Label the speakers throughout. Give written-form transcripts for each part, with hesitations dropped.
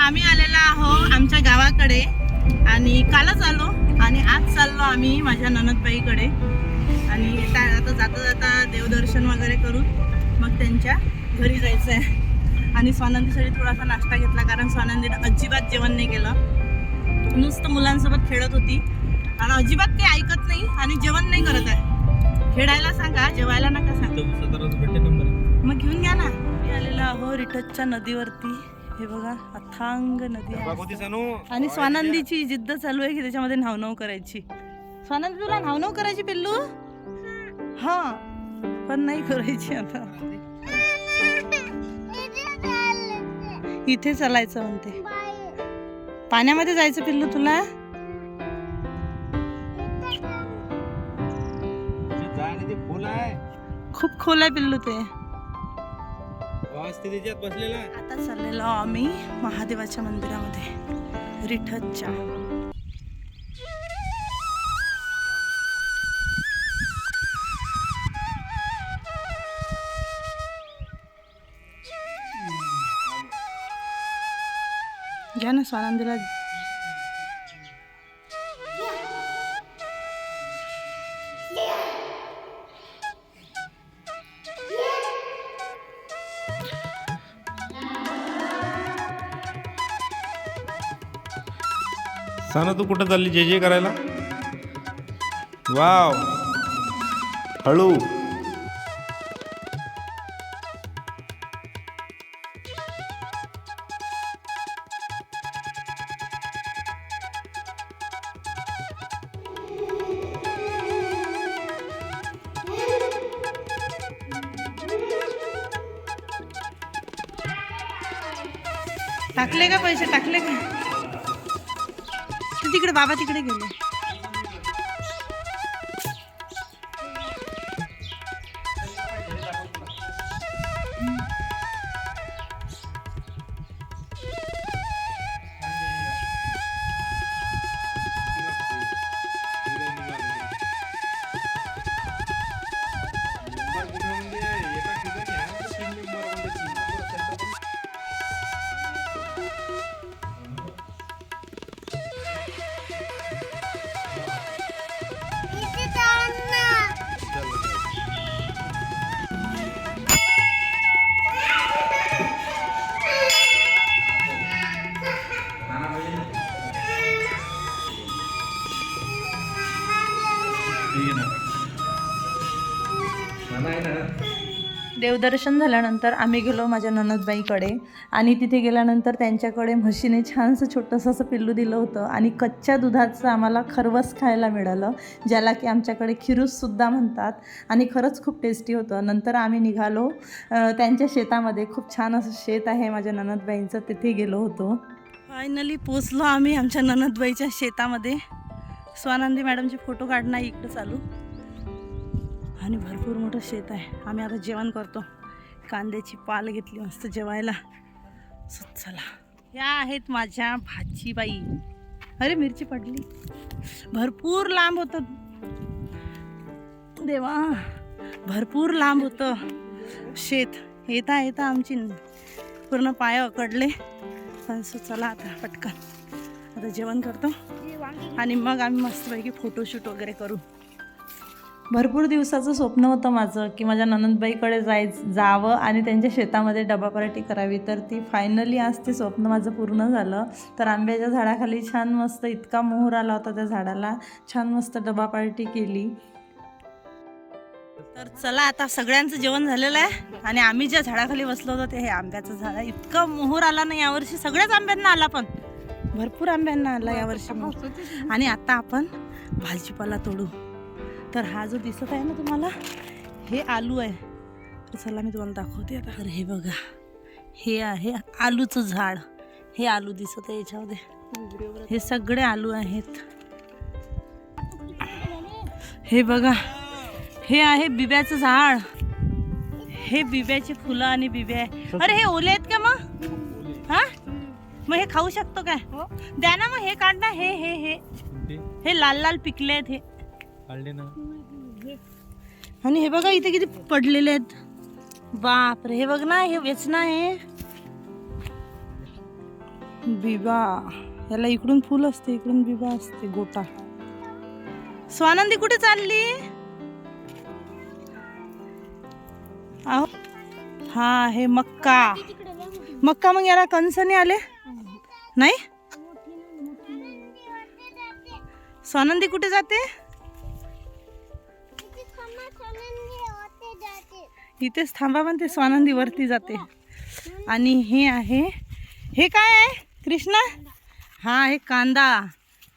Speaker 1: आम्ही आलेलो आहो आमच्या गावाकडे आणि कालच आलो आणि आज चाललो आम्ही माझ्या ननदबाईकडे आणि आता जाता जाता देवदर्शन वगैरे करून मग त्यांच्या घरी जायचं आहे. आणि स्वानंदीसाठी थोडासा नाश्ता घेतला कारण स्वानंदीनं अजिबात जेवण नाही केलं, नुसतं मुलांसोबत खेळत होती आणि अजिबात काही ऐकत नाही आणि जेवण नाही करत आहे. खेळायला सांगा, जेवायला नका सांगा. मग घेऊन घ्या ना. मी आलेलो आहो रिठतच्या नदीवरती. हे बघा अथांग नदी आहे आणि स्वानंदीची जिद्द चालू आहे की त्याच्यामध्ये न्हावणव करायची. स्वानंदी तुला न्हावणव करायची पिल्लू? हा पण नाही करायची. आता इथे चालायचं म्हणते. पाण्यामध्ये जायचं पिल्लू तुला? खूप खोल आहे पिल्लू ते. आता चाललेलो आम्ही महादेवाच्या मंदिरामध्ये रिठतच्या. घ्या ना स्वानंदीला.
Speaker 2: साना तू कुठं चालली जे जे करायला? वाव, हळू.
Speaker 1: टाकले का पैसे? टाकले का? तिकडे बाबा तिकडे गेले. देवदर्शन झाल्यानंतर आम्ही गेलो माझ्या ननदबाईकडे आणि तिथे गेल्यानंतर त्यांच्याकडे म्हशीने छानसं छोटंसं असं पिल्लू दिलं होतं आणि कच्च्या दुधाचं आम्हाला खरवस खायला मिळालं, ज्याला की आमच्याकडे खिरूससुद्धा म्हणतात आणि खरंच खूप टेस्टी होतं. नंतर आम्ही निघालो त्यांच्या शेतामध्ये. खूप छान असं शेत आहे माझ्या ननदबाईंचं, तिथे गेलो होतो. फायनली पोचलो आम्ही आमच्या ननदबाईच्या शेतामध्ये. स्वानंदी मॅडमचे फोटो काढणं इकडं चालू आणि भरपूर मोठं शेत आहे. आम्ही आता जेवण करतो. कांद्याची पाल घेतली मस्त जेवायला. चला, ह्या आहेत माझ्या भाचीबाई. अरे मिरची पडली. भरपूर लांब होतं देवा, भरपूर लांब होतं शेत. येता येता आमची पूर्ण पाय अकडले. पण चला आता पटकन आता जेवण करतो आणि मग आम्ही मस्तपैकी फोटोशूट वगैरे करू. भरपूर दिवसाचं स्वप्न होतं माझं की माझ्या ननंदबाईकडे जावं आणि त्यांच्या शेतामध्ये डबा पार्टी करावी. तर ती फायनली आज ते स्वप्न माझं पूर्ण झालं. तर आंब्याच्या झाडाखाली छान मस्त इतका मोहर आला होता त्या झाडाला, छान मस्त डबा पार्टी केली. तर चला आता सगळ्यांचं जेवण झालेलं आहे आणि आम्ही ज्या झाडाखाली बसलो होतो ते हे आंब्याचं झाड आहे. इतका मोहर आला ना यावर्षी, सगळ्याच आंब्यांना आला, पण भरपूर आंब्यांना आला यावर्षी. आणि आता आपण भाजीपाला तोडू. तर हा जो दिसत आहे ना तुम्हाला, हे आलू आहे. तर चला मी तुम्हाला दाखवते आता. तर हे बघा, हे आहे आलूचं झाड. हे आलू दिसत आहे याच्यामध्ये, हे सगळे आलू आहेत. हे बघा, हे आहे बिब्याचं झाड. हे बिब्याची फुलं आणि बिब्या आहे. अरे हे ओले आहेत का मग? हा, मग हे खाऊ शकतो काय? द्या ना मग, हे काढ ना. हे हे हे हे लाल लाल पिकले आहेत हे. आणि हे बघा इथे किती पडलेले आहेत. बापरे, हे बघ ना, हे वेचना आहे. बिबा, याला इकडून फुल असते, इकडून बिबा असते, गोटा. स्वानंदी कुठे चालली? आहो, हा हे मक्का. मक्का मग याला कंसने आले नाही. स्वानंदी कुठे जाते? इथेच थांबा म्हणते. स्वानंदी वरती जाते. आणि हे आहे, हे काय आहे कृष्णा? हा हे कांदा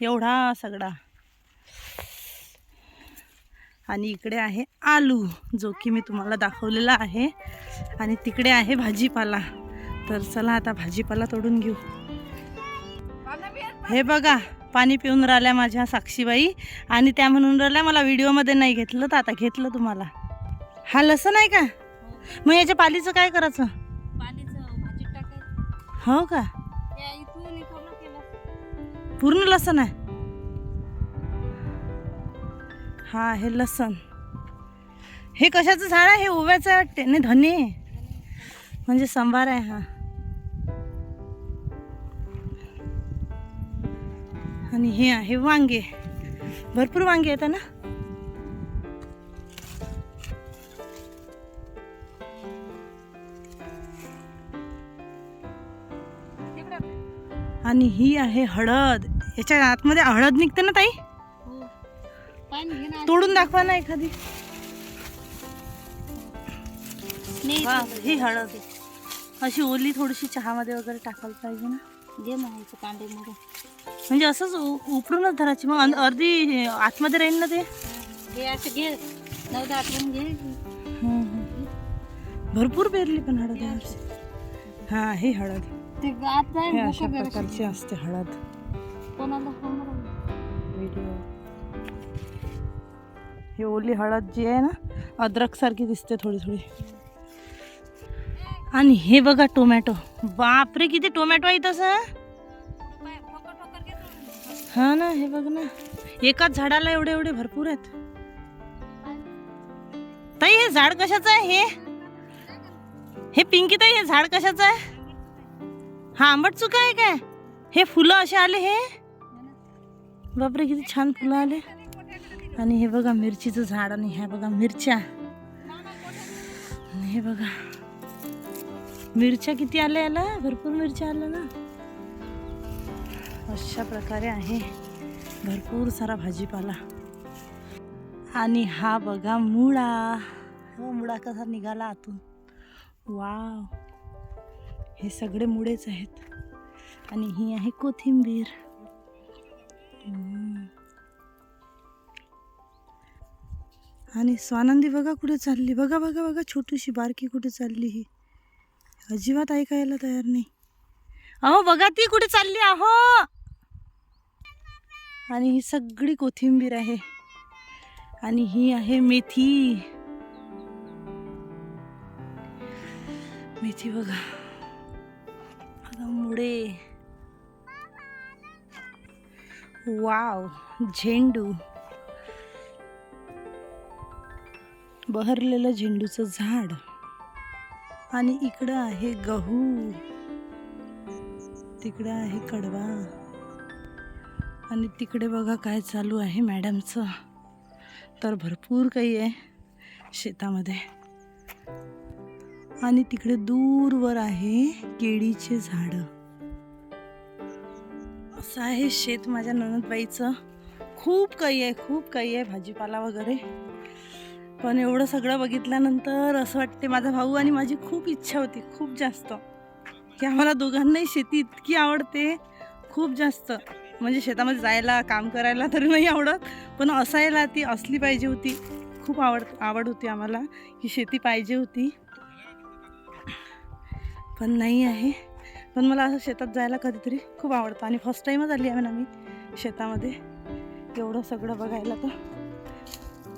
Speaker 1: एवढा सगळा. आणि इकडे आहे आलू, जो की मी तुम्हाला दाखवलेला आहे. आणि तिकडे आहे भाजीपाला. तर चला आता भाजीपाला तोडून घेऊ. हे बघा, पाणी पिऊन राहिल्या माझ्या साक्षीबाई. आणि त्या म्हणून राहिल्या मला व्हिडिओमध्ये नाही घेतलं, तर आता घेतलं तुम्हाला. हा लसण आहे का? मग याच्या पालीचं काय करायचं? हो का? पूर्ण लसण आहे. हा हे लसण. हे कशाचं झाड आहे? हे ओव्याचं आहे वाटते. नाही, धने म्हणजे संभार आहे हा. आणि हे आहे वांगे. भरपूर वांगे आहेत ना. आणि ही आहे हळद. याच्या आतमध्ये हळद निघते ना ताई? तोडून दाखवा ना एखादी. ही हळद आहे. अशी ओली थोडीशी चहामध्ये वगैरे टाकायला पाहिजे ना.
Speaker 3: घे म्हणायचं कांद्यामध्ये,
Speaker 1: म्हणजे असंच उपडूनच धरायची. मग अर्धी आतमध्ये राहील ना ते.
Speaker 3: हे असं घे, 9-10 आठवण घे.
Speaker 1: भरपूर पेरली पण हळद यावर्षी. हा हे हळद.
Speaker 3: ते गात जाईल.
Speaker 1: हे अशा प्रकारची असते हळद.
Speaker 3: कोणाला
Speaker 1: व्हिडिओ. ही ओली हळद जी आहे ना, अद्रक सारखी दिसते थोडी थोडी. आणि हे बघा टोमॅटो. बापरे, किती टोमॅटो आहे तसं. हा ना, हे बघ ना, एकाच झाडाला एवढे एवढे भरपूर आहेत. ताई हे झाड कशाचं आहे? हे पिंकी ताई, हे झाड कशाचं आहे? हा आंबट चुका आहे काय? हे फुलं असे आले. हे बापरे, किती छान फुलं आले. आणि हे बघा मिरचीचं झाड. आणि हे बघा मिरच्या. हे बघा मिरच्या किती आल्या याला. भरपूर मिरच्या आल्या ना. अशा प्रकारे आहे भरपूर सारा भाजीपाला. आणि हा बघा मुळा. हो, मुळा कसा निघाला आतून. वाव, हे सगळे मुळेच आहेत. आणि ही आहे कोथिंबीर. आणि स्वानंदी बघा कुठे चालली. बघा बघा बघा, छोटीशी बारकी कुठे चालली. ही अजिबात ऐकायला तयार नाही. अहो बघा ती कुठे चालली. अहो, आणि ही सगळी कोथिंबीर आहे. आणि ही आहे मेथी. मेथी बघा बघा, मुळे. वाव, झेंडू. बहरलेलं झेंडूचं झाड. आणि इकडं आहे गहू. तिकडं आहे कडवा. आणि तिकडे बघा काय चालू आहे मॅडमचं. तर भरपूर काही आहे शेतामध्ये. आणि तिकडे दूरवर आहे केळीचे झाडं. असं आहे शेत माझ्या नणंदबाईचं. खूप काही आहे, खूप काही आहे भाजीपाला वगैरे. पण एवढं सगळं बघितल्यानंतर असं वाटते, माझा भाऊ आणि माझी खूप इच्छा होती, खूप जास्त, की आम्हाला दोघांनाही शेती इतकी आवडते, खूप जास्त. म्हणजे शेतामध्ये जायला, काम करायला तरी नाही आवडत, पण असायला ती असली पाहिजे होती. खूप आवड होती आम्हाला की शेती पाहिजे होती, पण नाही आहे. पण मला असं शेतात जायला कधीतरी खूप आवडतं. आणि फर्स्ट टाईमच आली आहे ना मी शेतामध्ये एवढं सगळं बघायला. तर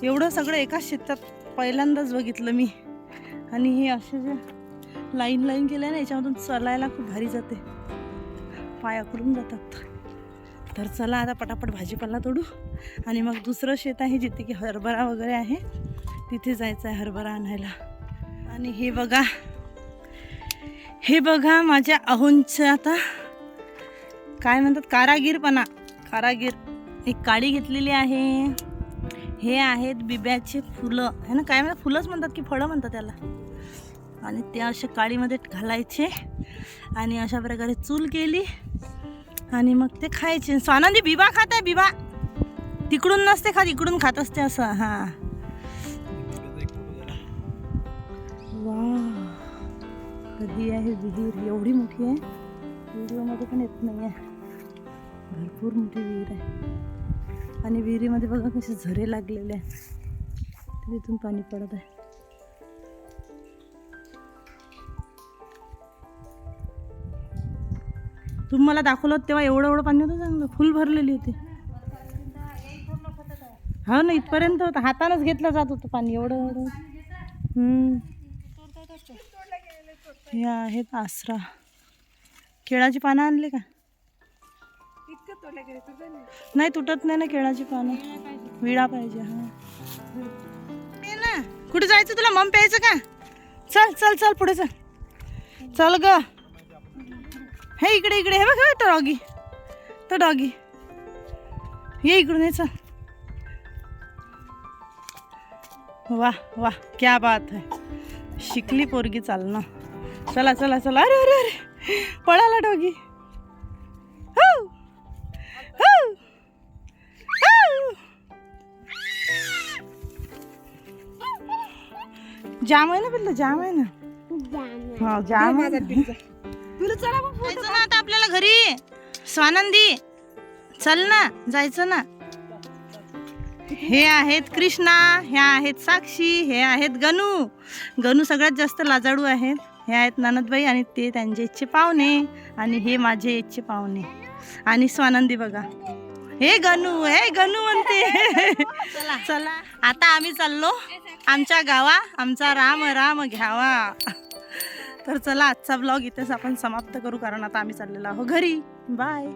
Speaker 1: एवढं सगळं एकाच शेतात पहिल्यांदाच बघितलं मी. आणि हे असे जे लाईन केलं ना, याच्यामधून चालायला खूप भारी जाते, पाय अकडून जातात. तर चला आता पटापट भाजीपाला तोडू. आणि मग दुसरं शेत आहे जिथे की हरभरा वगैरे आहे, तिथे जायचं आहे हरभरा आणायला. आणि हे बघा माझ्या अहोंचं आता काय म्हणतात कारागीरपणा. कारागीर. एक काडी घेतलेली आहे. हे आहेत बिब्याचे फुलं है ना, काय म्हणतात फुलंच म्हणतात की फळं म्हणतात त्याला. आणि ते असे काडीमध्ये घालायचे आणि अशा प्रकारे चूल केली आणि मग ते खायचे. स्वानंदी बिबा खात आहे बिबा. तिकडून नसते खात, इकडून खात असते असं. हां वा, कधी आहे विहीर एवढी मोठी आहे, व्हिडिओमध्ये पण येत नाही आहे. भरपूर मोठी विहीर आहे आणि विहिरीमध्ये बघा कसे झरे लागलेले आहेत. तिथून पाणी पडत आहे. तुम्ही मला दाखवलं तेव्हा एवढं पाणी होतं, चांगलं फुल भरलेली होती. हो ना, इथपर्यंत होतं. हातानंच घेतलं जात होतं पाणी एवढं. हे आहेत आसरा. केळाची पानं आणले का? नाही तुटत नाही ना केळाची पानं. विळा पाहिजे. हा ना, कुठे जायचं तुला? मम प्यायचं का? चल चल चल पुढे चल. चल ग. हे इकडे इकडे हे बघ तो डॉगी. तो डॉगी ये इकडून ये. चल. वाह वाह क्या बात है. शिकली पोरगी चालणं. चला चला चला. अरे अरे अरे पळाला डॉगी. हो हो हो. जाम आहे ना पिल्लू, जाम आहे ना. हा जाम आहे. जायचं ना आता आपल्याला घरी. स्वानंदी चल ना, जायचं ना. हे आहेत कृष्णा, ह्या आहेत साक्षी, हे आहेत गणू. गणू सगळ्यात जास्त लाजाळू आहेत. हे आहेत ननदबाई आणि ते त्यांचे इच्छे पाहुणे आणि हे माझे इच्छे पाहुणे. आणि स्वानंदी बघा, हे गणू म्हणते. चला आता आम्ही चाललो आमच्या गावा. आमचा राम राम घ्यावा. तर चला आजचा ब्लॉग इथेच आपण समाप्त करू, कारण आता आम्ही चाललेलो आहोत घरी. बाय.